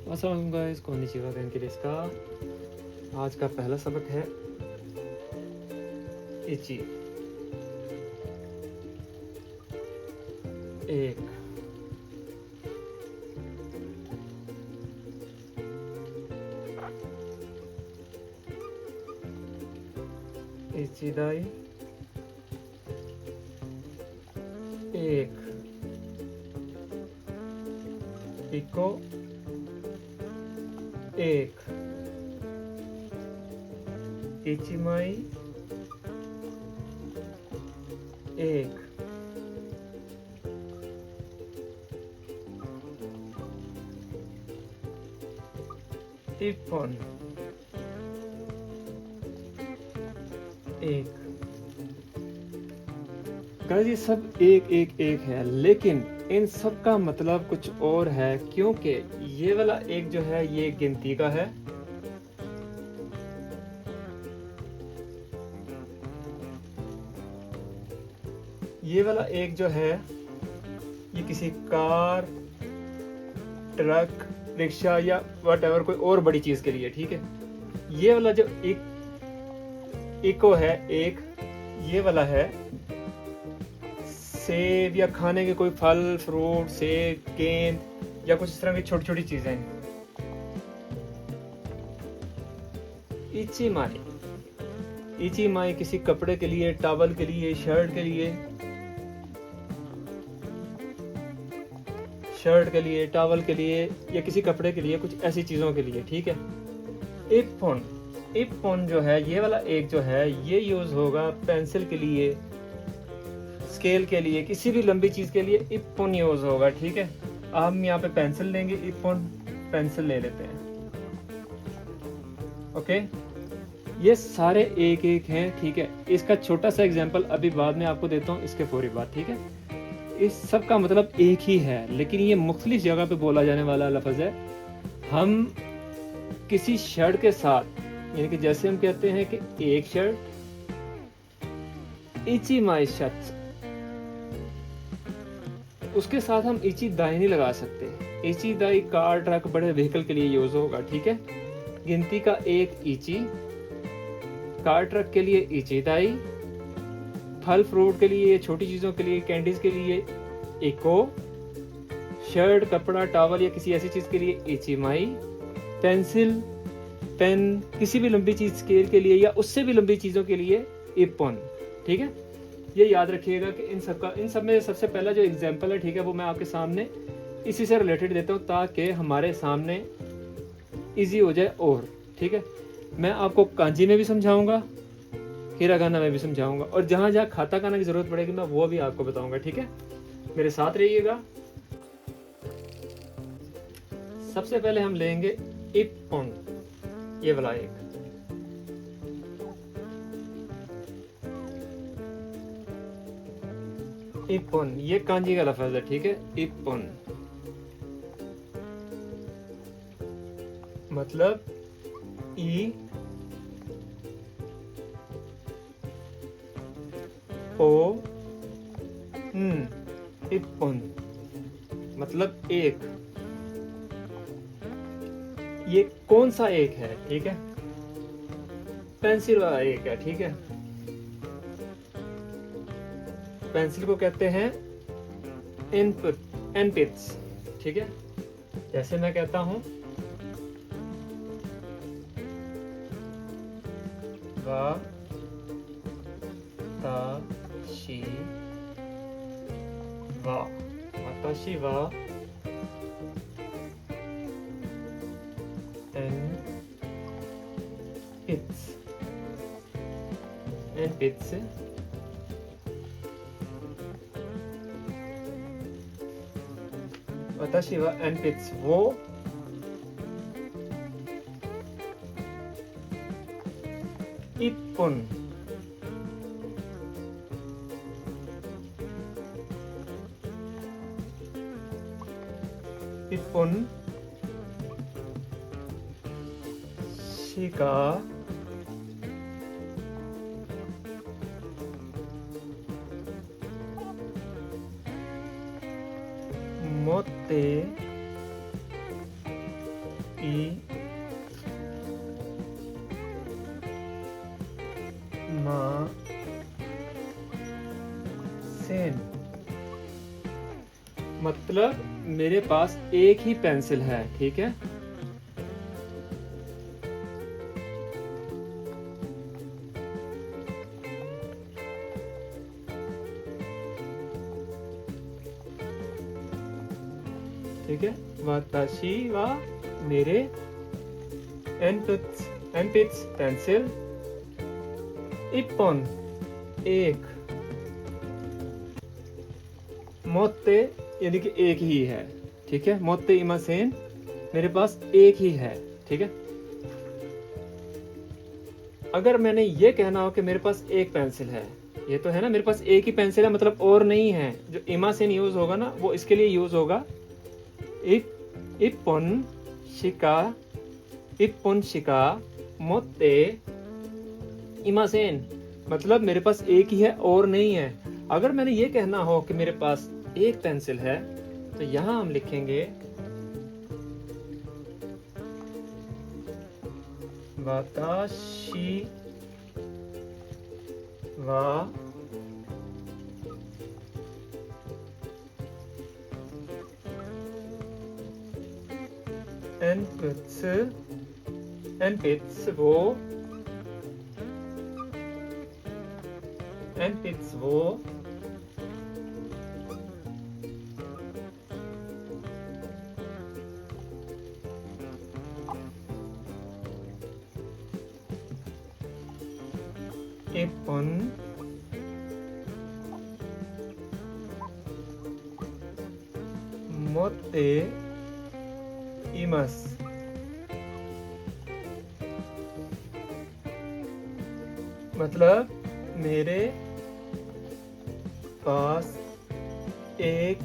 अस्सलाम guys, konnichiwa गैंकिरेस का आज का पहला सबक है इची। एक, इचिदाई, एक, इको, एक, इचिमाई, एक, इप्पन, एक। गाइस ये सब एक एक एक है, लेकिन इन सब का मतलब कुछ और है, क्योंकि ये वाला एक जो है ये गिनती का है, ये वाला एक जो है ये किसी कार, ट्रक, रिक्शा या व्हाटएवर कोई और बड़ी चीज के लिए, ठीक है। ये वाला जो एक इको है, एक ये वाला है सेब या खाने के कोई फल, फ्रूट, सेब, गेंद या कुछ इस तरह की छोटी छोटी चीजें। इचिमाई, इचिमाई किसी कपड़े के लिए, टॉवल के लिए, शर्ट के लिए, टॉवल के लिए या किसी कपड़े के लिए, कुछ ऐसी चीजों के लिए, ठीक है। इप्पन, इप्पन जो है ये वाला एक जो है ये यूज होगा पेंसिल के लिए, स्केल के लिए, किसी भी लंबी चीज के लिए इप्पन यूज होगा, ठीक है। हम यहाँ पे पेंसिल लेंगे, इप्पन पेंसिल ले लेते हैं, ओके। ये सारे एक एक हैं, ठीक है। इसका छोटा सा एग्जांपल अभी बाद में आपको देता हूँ, इसके फौरी बाद, ठीक है। इस सब का मतलब एक ही है, लेकिन ये मुख्तलिफ जगह पे बोला जाने वाला लफ्ज है। हम किसी शर्ट के साथ, यानी कि जैसे हम कहते हैं कि एक शर्ट, इची माई शर्ट, उसके साथ हम इची दाई नहीं लगा सकते। इची दाई कार, ट्रक, बड़े व्हीकल के लिए यूज होगा, ठीक है। गिनती का एक इची, कार ट्रक के लिए इची दाई, फल फ्रूट के लिए, छोटी चीजों के लिए, कैंडीज के लिए इको, शर्ट, कपड़ा, टॉवल या किसी ऐसी चीज के लिए इचिमाई, पेंसिल, पेन, किसी भी लंबी चीज स्केल के लिए या उससे भी लंबी चीजों के लिए इप्पन, ठीक है। ये याद रखिएगा कि इन सब में सबसे पहला जो एग्जांपल है, ठीक है, वो मैं आपके सामने इसी से रिलेटेड देता हूँ ताकि हमारे सामने इजी हो जाए, और ठीक है। मैं आपको कांजी में भी समझाऊंगा, हिरागाना में भी समझाऊंगा, और जहां जहां खाता काना की जरूरत पड़ेगी मैं वो भी आपको बताऊंगा, ठीक है। मेरे साथ रहिएगा। सबसे पहले हम लेंगे इप्पन, ये वाला एक। इप्पन ये कांजी का लफ्ज है, ठीक है। इप्पन मतलब ई ओ इप्पन मतलब एक। ये कौन सा एक है, ठीक है। पेंसिल वाला एक है, ठीक है। पेंसिल को कहते हैं एनपिट्स, ठीक है। जैसे मैं कहता हूं वा ताशी वा, वाताशी वा एनपिट्स, वाताशी वा एनपिट्स, वो इप्पन, इप्पन शिका मोते ई मा सेन, मतलब मेरे पास एक ही पेंसिल है, ठीक है। ठीक है, वाताशी वा मेरे, एनपिट्स पेंसिल, इप्पन एक, मोत्ते यानी कि एक ही है, ठीक है। मोत्ते इमासेन मेरे पास एक ही है, ठीक है। अगर मैंने ये कहना हो कि मेरे पास एक पेंसिल है, ये तो है ना, मेरे पास एक ही पेंसिल है मतलब और नहीं है, जो इमासेन यूज होगा ना वो इसके लिए यूज होगा इप्पन शिका मोत्ते इमासेन, मतलब मेरे पास एक ही है और नहीं है। अगर मैंने ये कहना हो कि मेरे पास एक पेंसिल है तो यहां हम लिखेंगे वाताशी वा एनपिट्स वो इप्पन मोत्ते इमस, मतलब मेरे पास एक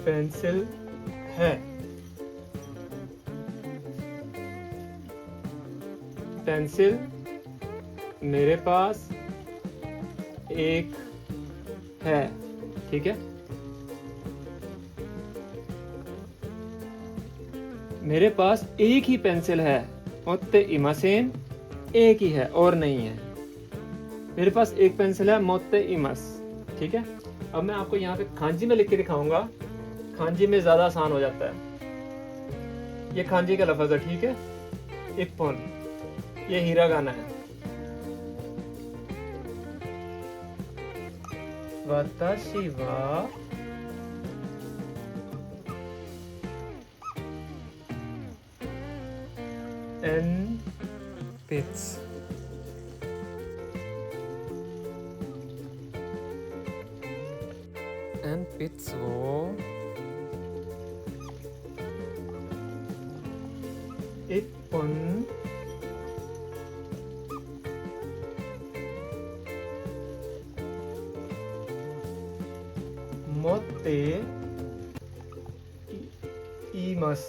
पेंसिल है। पेंसिल मेरे पास एक है, ठीक है। मेरे पास एक ही पेंसिल है, मोत्ते इमासेन एक ही है और नहीं है। मेरे पास एक पेंसिल है, मोत्ते इमस, ठीक है। अब मैं आपको यहाँ पे खांजी में लिख के दिखाऊंगा, खांजी में ज्यादा आसान हो जाता है। ये खांजी का लफ्ज है, ठीक है। इप्पन, ये हिरागाना है। वाताशी वा एनपिट्स वो इप्पन मोत्ते इमस,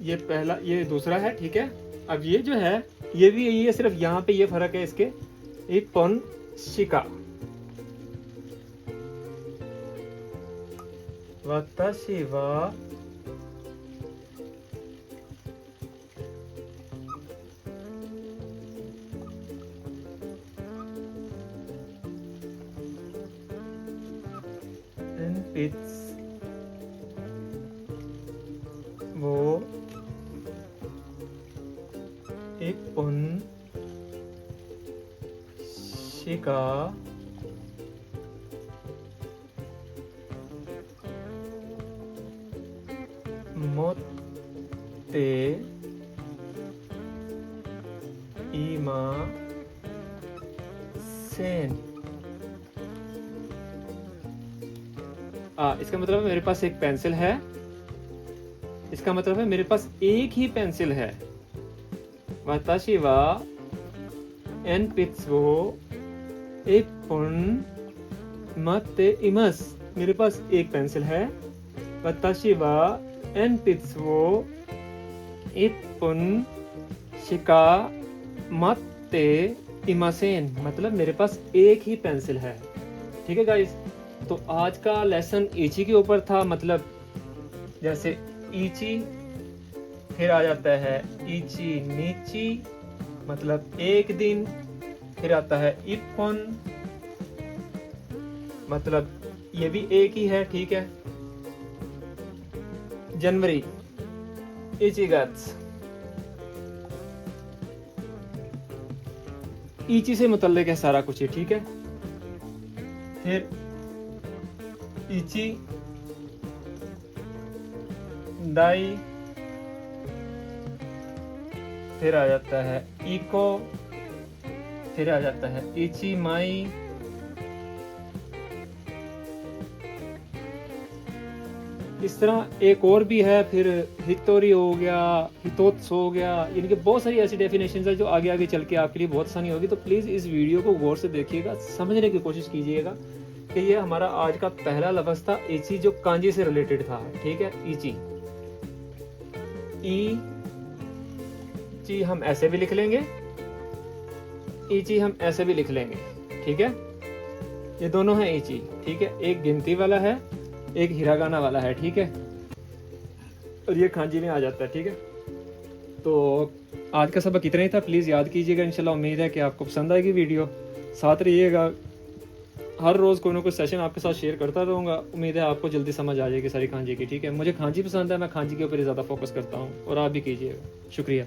ये पहला, ये दूसरा है, ठीक है। अब ये जो है ये भी यही है, सिर्फ यहाँ पे ये फर्क है इसके। इप्पन शिका वाताशी वा एनपिट्स वो इप्पन शिका मोत्ते इमा सेन। इसका मतलब है मेरे पास एक पेंसिल है, इसका मतलब है मेरे पास एक ही पेंसिल है। वाताशी वा एनपिट्स वो इप्पन मोत्ते इमस, मेरे पास एक पेंसिल है। वाताशी वा एनपिट्स वो इप्पन शिका मोत्ते इमासेन, मतलब मेरे पास एक ही पेंसिल है, ठीक है गाइस। तो आज का लेसन इची के ऊपर था, मतलब जैसे इची, फिर आ जाता है इची नीची, मतलब एक दिन, फिर आता है इप्पन, मतलब ये भी एक ही है, ठीक है। जनवरी इचिगत्स, इची से मुतल्लिक है सारा कुछ ही, ठीक है। फिर इची दाई, फिर आ जाता है इको, फिर आ जाता है इची माई, इस तरह एक और भी है, फिर हितोरी हो गया, हितोत्स हो गया, इनके बहुत सारी ऐसी डेफिनेशंस है जो आगे आगे चल के आपके लिए बहुत आसानी होगी। तो प्लीज़ इस वीडियो को गौर से देखिएगा, समझने की कोशिश कीजिएगा कि ये हमारा आज का पहला लफ्ज़ था इची, जो कांजी से रिलेटेड था, ठीक है। इची, ई ची हम ऐसे भी लिख लेंगे, इची हम ऐसे भी लिख लेंगे, ठीक है। ये दोनों हैं इची, ठीक है। एक गिनती वाला है, एक हिरागाना वाला है, ठीक है। और ये खांजी में आ जाता है, ठीक है। तो आज का सबक इतना ही था, प्लीज़ याद कीजिएगा। इंशाल्लाह उम्मीद है कि आपको पसंद आएगी वीडियो, साथ रहिएगा। हर रोज़ कोई ना कोई सेशन आपके साथ शेयर करता रहूँगा। उम्मीद है आपको जल्दी समझ आ जाएगी सारी खांजी की, ठीक है। मुझे खांजी पसंद है, मैं खांजी के ऊपर ही ज़्यादा फोकस करता हूँ, और आप भी कीजिएगा। शुक्रिया।